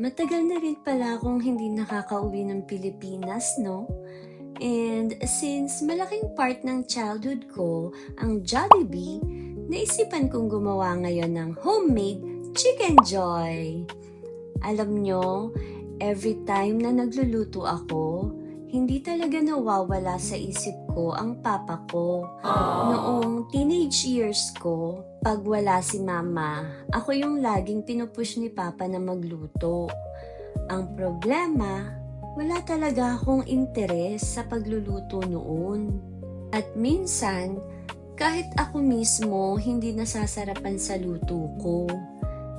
Matagal na rin pala akong hindi nakakauwi ng Pilipinas, no? And since malaking part ng childhood ko ang Jollibee, naisipan kong gumawa ngayon ng homemade Chicken Joy. Alam nyo, every time na nagluluto ako, hindi talaga nawawala sa isip ko ang papa ko. Noong teenage years ko, pag wala si mama, ako yung laging pinupush ni papa na magluto. Ang problema, wala talaga akong interes sa pagluluto noon. At minsan, kahit ako mismo hindi nasasarapan sa luto ko.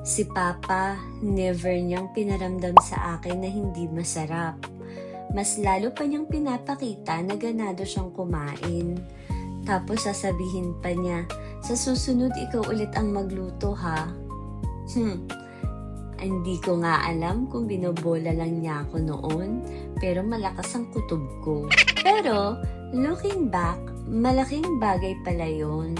Si Papa, never niyang pinaramdam sa akin na hindi masarap. Mas lalo pa niyang pinapakita na ganado siyang kumain. Tapos sasabihin pa niya, sa susunod ikaw ulit ang magluto ha. Hindi ko nga alam kung binobola lang niya ako noon, pero malakas ang kutob ko. Pero, looking back, malaking bagay pala yun.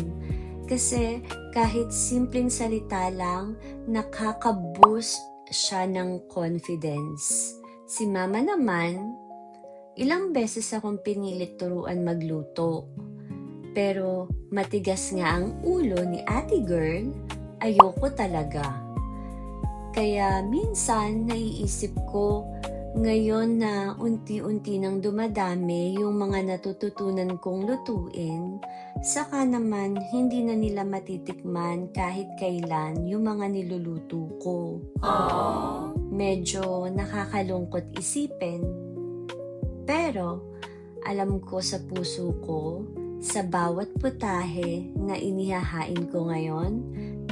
Kasi kahit simpleng salita lang, nakaka-boost siya ng confidence. Si mama naman, ilang beses akong pinilit turuan magluto. Pero matigas nga ang ulo ni ate girl, ayoko talaga. Kaya minsan naiisip ko, ngayon na unti-unti nang dumadami yung mga natututunan kong lutuin, saka naman hindi na nila matitikman kahit kailan yung mga niluluto ko. Medyo nakakalungkot isipin. Pero alam ko sa puso ko, sa bawat putahe na inihahain ko ngayon,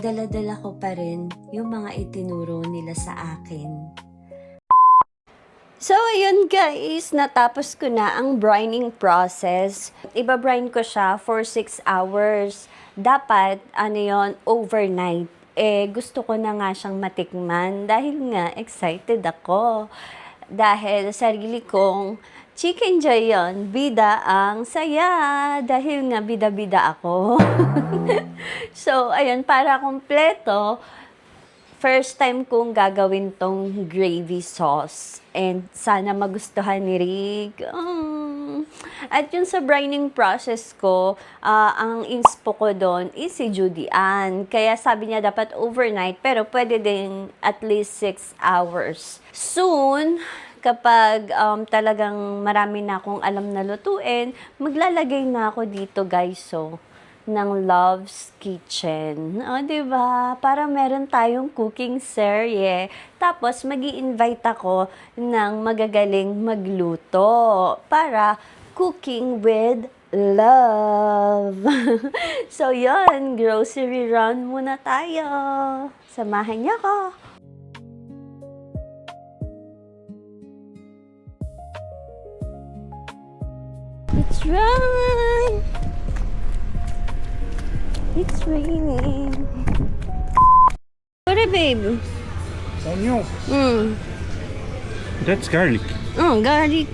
dala-dala ko pa rin yung mga itinuro nila sa akin. So, ayun guys, natapos ko na ang brining process. Iba-brine ko siya for 6 hours. Dapat, overnight. Gusto ko na nga siyang matikman dahil nga excited ako. Dahil sarili kong Chicken Joy yun, bida ang saya. Dahil nga bida-bida ako. So, ayun, para kumpleto, first time kong gagawin tong gravy sauce. And sana magustuhan ni Rick. At yun sa brining process ko, ang inspo ko doon is si Judy Ann. Kaya sabi niya dapat overnight, pero pwede din at least 6 hours. Soon, kapag talagang marami na akong alam na lutuin, maglalagay na ako dito guys. So, ng Love's Kitchen. O, diba? Para meron tayong cooking serye. Tapos, magi-invite ako ng magagaling magluto para cooking with love. So, yon, grocery run muna tayo. Samahan niyo ako. Let's run! It's raining. What babe? Onion. Mm. That's garlic. Oh, garlic.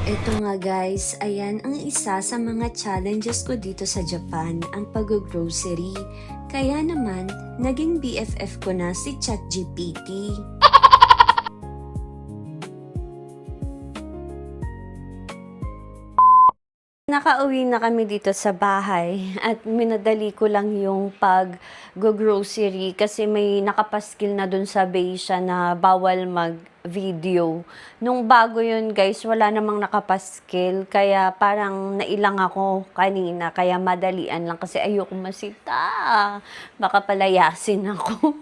Ito nga guys, ayan ang isa sa mga challenges ko dito sa Japan, ang pag-grocery. Kaya naman, naging BFF ko na si ChatGPT. Nakauwi na kami dito sa bahay at minadali ko lang yung pag-grocery kasi may nakapaskil na dun sa Beysha na bawal mag-video. Nung bago yun guys, wala namang nakapaskil kaya parang nailang ako kanina kaya madalian lang kasi ayoko masita. Baka palayasin ako.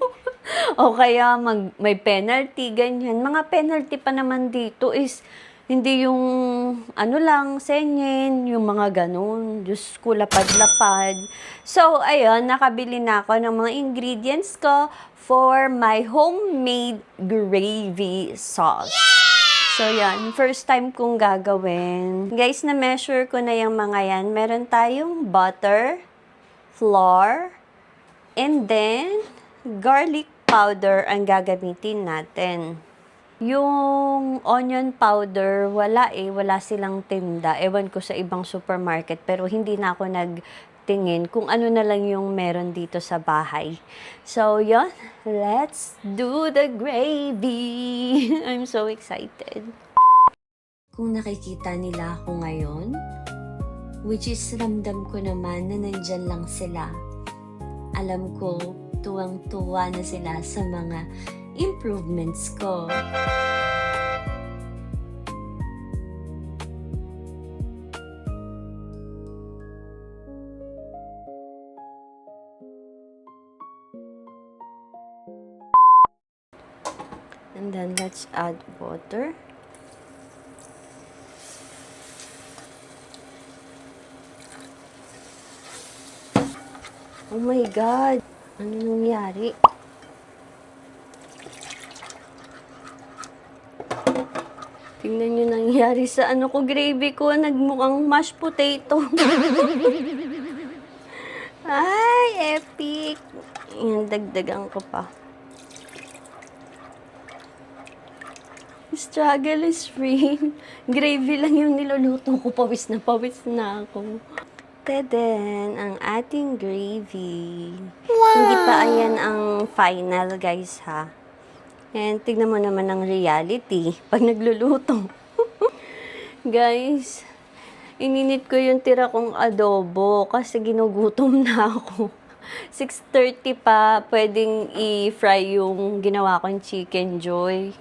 O kaya may penalty, ganyan. Mga penalty pa naman dito is hindi yung senyen, yung mga ganun. Diyos ko, lapad-lapad. So, ayun, nakabili na ako ng mga ingredients ko for my homemade gravy sauce. So, yan. First time kong gagawin. Guys, na-measure ko na yung mga yan. Meron tayong butter, flour, and then garlic powder ang gagamitin natin. Yung onion powder, wala silang tinda. Ewan ko sa ibang supermarket, pero hindi na ako tingin kung ano na lang yung meron dito sa bahay. So, yon, let's do the gravy. I'm so excited. Kung nakikita nila ako ngayon, which is ramdam ko naman na nandyan lang sila. Alam ko, tuwang-tuwa na sila sa mga improvements ko. And then, let's add water. Oh my God! Ano nangyari? Tingnan nyo nangyari sa ano ko, gravy ko. Nagmukhang mashed potato. Ay, epic! Yan, dagdagan ko pa. Struggle is free. Gravy lang yung niluluto ko. Pawis na ako. Teden, ang ating gravy. Wow! Hindi pa ayan ang final, guys, ha? And tignan mo naman ang reality pag nagluluto. Guys, ininit ko yung tira kong adobo kasi ginugutom na ako. 6:30 pa, pwedeng i-fry yung ginawa kong chicken joy.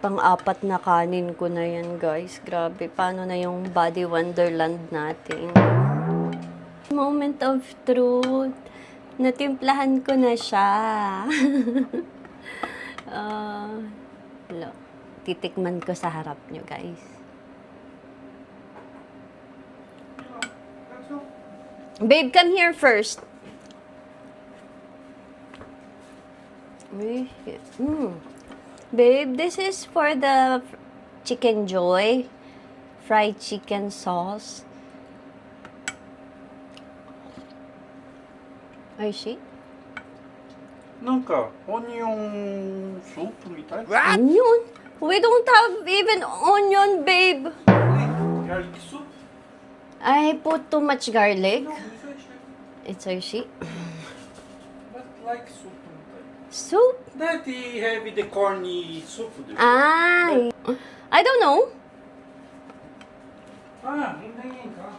Pang-apat na kanin ko na yan, guys. Grabe, paano na yung body wonderland natin? Moment of truth. Natimplahan ko na siya. Titikman ko sa harap nyo, guys. Babe, come here first. Babe, this is for the chicken joy. Fried chicken sauce. Oishi? なんかオニオンスープみたい。 Onion? We don't have even onion, babe. Garlic soup? I put too much garlic. No, It's oishi. but like soup みたい。 Soup? That heavy the corny soup です。I don't know. ああ、みんないいんか。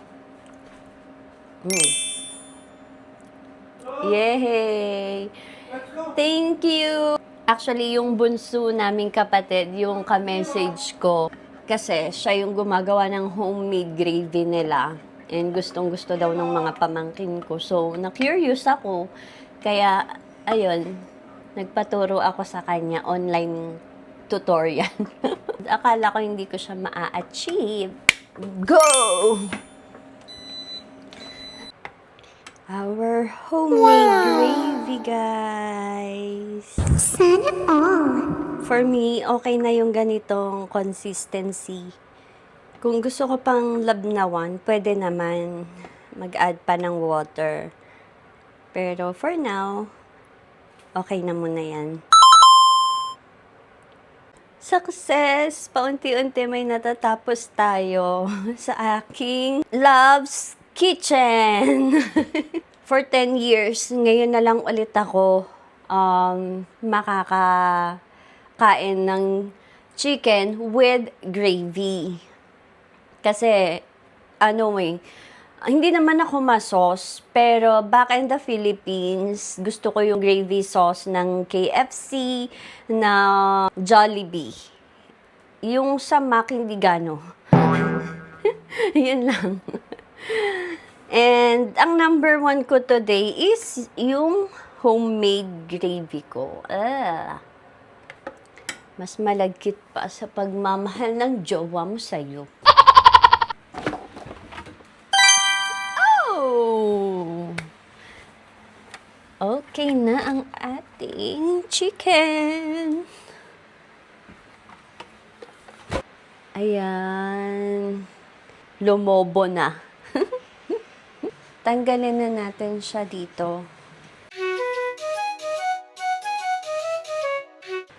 Yay! Let's go. Thank you! Actually, yung bunso naming kapatid, yung ka-message ko, kasi siya yung gumagawa ng homemade gravy nila. And gustong-gusto daw ng mga pamangkin ko. So, na-curious ako. Kaya, ayun, nagpaturo ako sa kanya online tutorial. Akala ko hindi ko siya ma-achieve. Go! Our homemade gravy, guys. Sana all. For me, okay na yung ganitong consistency. Kung gusto ko pang labnawan, pwede naman mag-add pa ng water. Pero for now, okay na muna yan. Success! Paunti-unti may natatapos tayo sa aking Love's Kitchen! For 10 years, ngayon na lang ulit ako makakain ng chicken with gravy. Kasi, hindi naman ako ma-sauce, pero back in the Philippines, gusto ko yung gravy sauce ng KFC, na Jollibee. Yung sa Mac, hindi gano. Yun lang. And ang number 1 ko today is yung homemade gravy ko. Mas malagkit pa sa pagmamahal ng jowa mo sa'yo. Oh! Okay na ang ating chicken. Ayan. Lumobo na. Tanggalin na natin siya dito.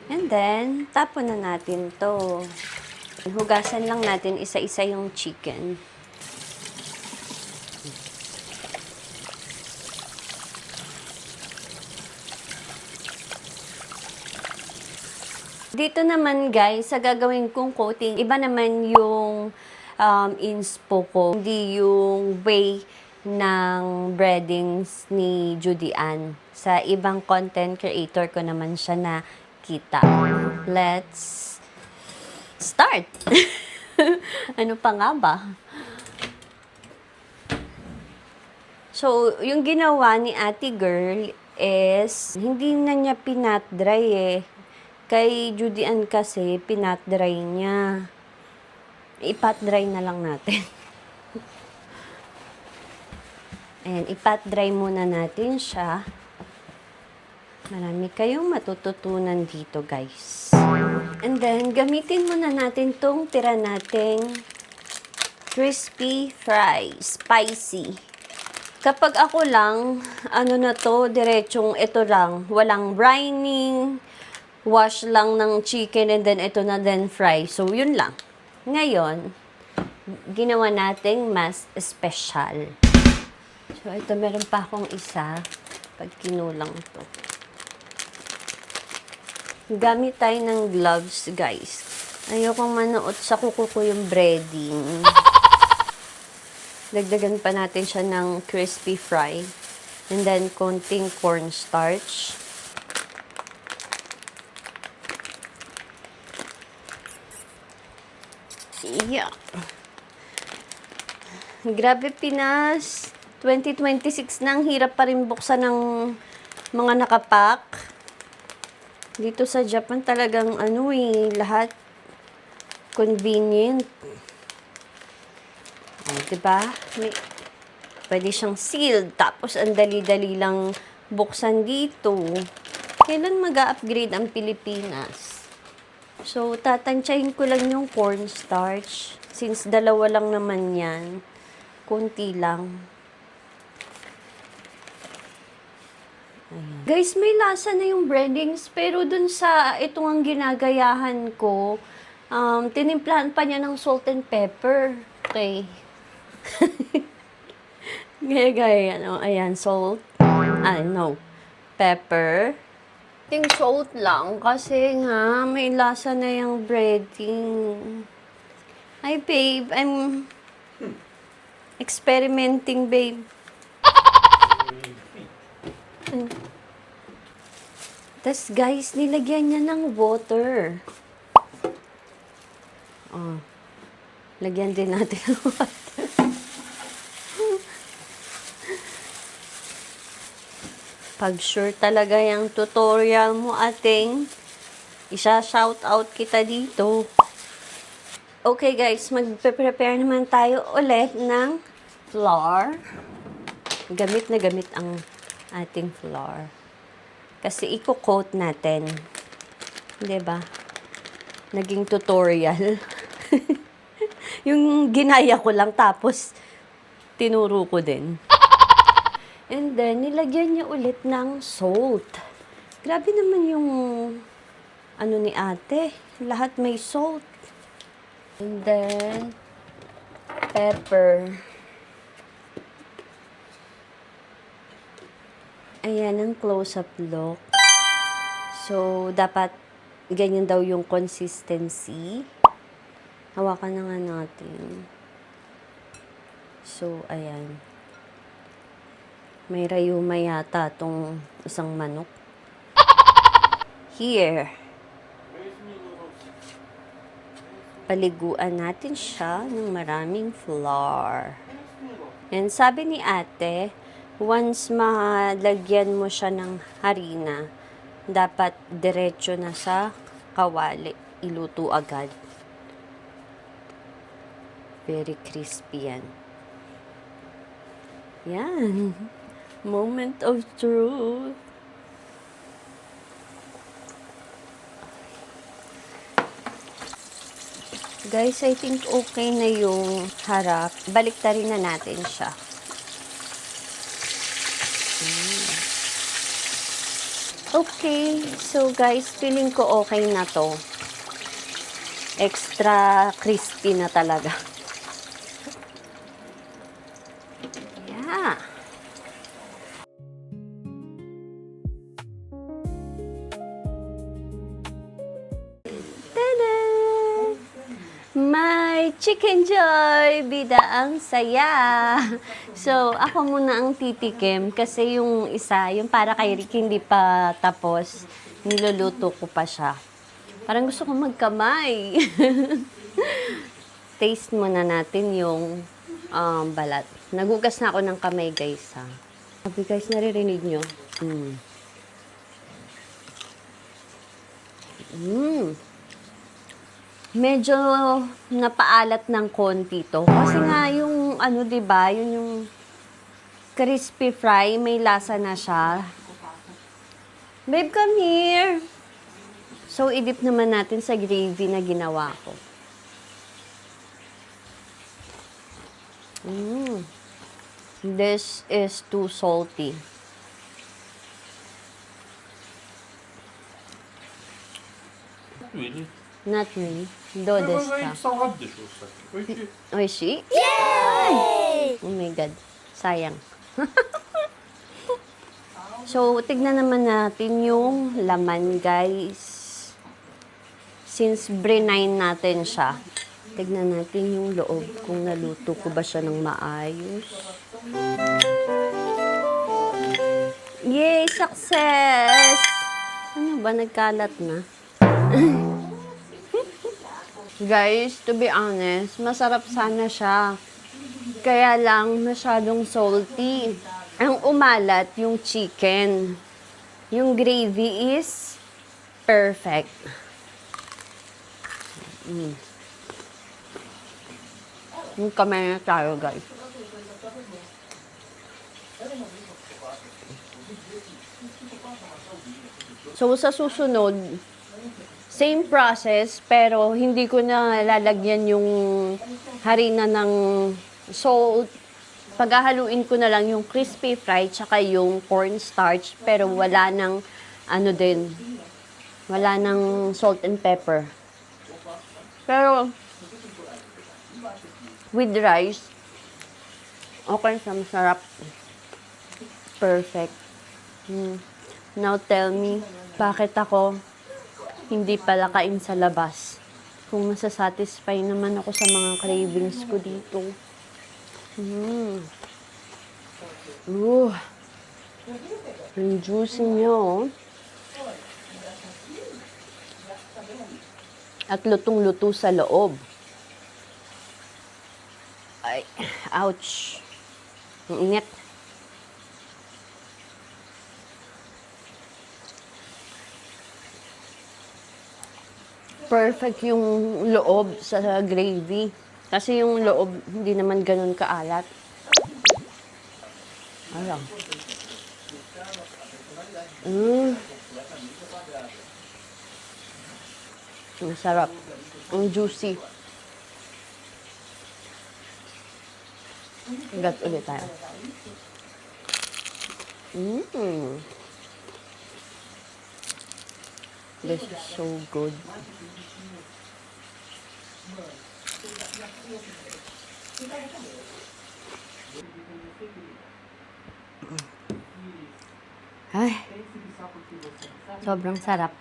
And then, tapon na natin to. Hugasan lang natin isa-isa yung chicken. Dito naman guys, sa gagawin kong coating, iba naman yung inspo ko. Hindi yung way ng breadings ni Judy Ann. Sa ibang content creator ko naman siya nakita. Let's start! Ano pa nga ba? So, yung ginawa ni ate girl is, hindi na niya pinat-dry eh. Kay Judy Ann kasi, pinat-dry niya. Ipat-dry na lang natin. Ayan, ipat-dry muna natin siya. Marami kayong matututunan dito, guys. And then, gamitin muna natin tong tira nating crispy fry, spicy. Kapag ako lang, ano na to, diretsong ito lang, walang brining, wash lang ng chicken and then ito na then fry. So, yun lang. Ngayon, ginawa nating mas special. So, ito meron pa akong isa. Pag kinulang to. Gamit tayo ng gloves, guys. Ayokong manuot sa kuko ko yung breading. Dagdagan pa natin siya ng crispy fry. And then, konting cornstarch. Yeah. Grabe, Pinas. 2026 na, ang hirap pa rin buksan ng mga nakapack. Dito sa Japan talagang lahat convenient. Oh, diba? Pwede siyang sealed. Tapos, ang dali-dali lang buksan dito. Kailan mag-upgrade ang Pilipinas? So, tatansyahin ko lang yung cornstarch. Since dalawa lang naman yan. Kunti lang. Ayan. Guys, may lasa na yung breadings. Pero dun sa itong ang ginagayahan ko, tinimplahan pa niya ng salt and pepper. Okay. Gaya, ayan, salt. No. Pepper. Ting salt lang kasi nga may lasa na yung breading. Hi, babe. I'm experimenting, babe. Tas, guys, nilagyan niya ng water. Oh. Lagyan din natin ng water. Pag sure talaga yung tutorial mo, ating, isa-shout out kita dito. Okay guys, magpe-prepare naman tayo ulit ng flour. Gamit na gamit ang ating flour. Kasi i-coat natin. Diba? Naging tutorial. Yung ginaya ko lang tapos tinuro ko din. And then, nilagyan niya ulit ng salt. Grabe naman yung ni ate. Lahat may salt. And then, pepper. Ayan ang close-up look. So, dapat ganyan daw yung consistency. Hawakan na nga natin. So, ayan. May rayuma yata tong isang manok. Here. Paliguan natin siya ng maraming flour. And sabi ni ate, once malagyan mo siya ng harina, dapat diretso na sa kawali. Iluto agad. Very crispy yan. Yan. Moment of truth. Guys, I think okay na yung harap. Baliktarin na natin siya. Okay. So guys, feeling ko okay na to. Extra crispy na talaga. Yeah. Hi! Chicken Joy! Bida ang saya! So, ako muna ang titikim kasi yung isa, yung para kay Rick, hindi pa tapos. Niluluto ko pa siya. Parang gusto ko magkamay. Taste muna natin yung balat. Nagugas na ako ng kamay, guys, ha. Sabi, guys, naririnig nyo? Medyo napaalat ng konti to. Kasi nga yung ano, 'di ba, yun yung crispy fry, may lasa na siya. Babe, come here. So, idip naman natin sa gravy na ginawa ko. This is too salty. Really? Not really. こ Do れ this が ka. 戦うでしょ、さっき。おいしい。 Oishi? Yay! Oh my God. Sayang. So, tignan naman natin yung laman, guys. Since brinain natin siya, tignan natin yung loob kung naluto ko ba siya ng maayos. Yay! Success! Ano ba? Nagkalat na? Guys, to be honest, masarap sana siya. Kaya lang, masyadong salty. Ang umalat, yung chicken. Yung gravy is perfect. Yung kamay na tayo, guys. So, sa susunod, same process, pero hindi ko na lalagyan yung harina ng salt. Paghahaluin ko na lang yung crispy fry tsaka yung cornstarch, pero wala nang ano din, wala nang salt and pepper. Pero with rice, okay siya, masarap. Perfect. Now tell me, bakit ako hindi pala kain sa labas? Kung masasatisfy naman ako sa mga cravings ko dito. Ang juicy niya, oh. At lutong-luto sa loob. Ay, ouch. Ang init. Perfect yung loob sa gravy. Kasi yung loob, hindi naman ganun kaalat. Ayan. Ang sarap. Ang juicy. Gat ulit tayo. This is so good. Ay, sobrang sarap.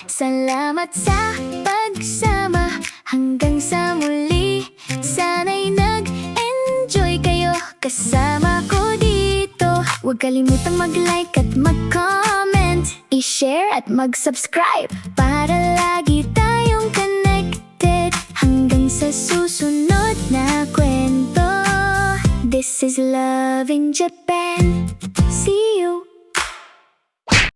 Salamat sa pagsama hanggang sa muli. Sana'y nag-enjoy kayo kasama ko dito. Huwag kalimutang mag-like at mag-comment, i-share at mag-subscribe para lagi tayong connected hanggang sa susunod na kwento. This is Love in Japan. See you!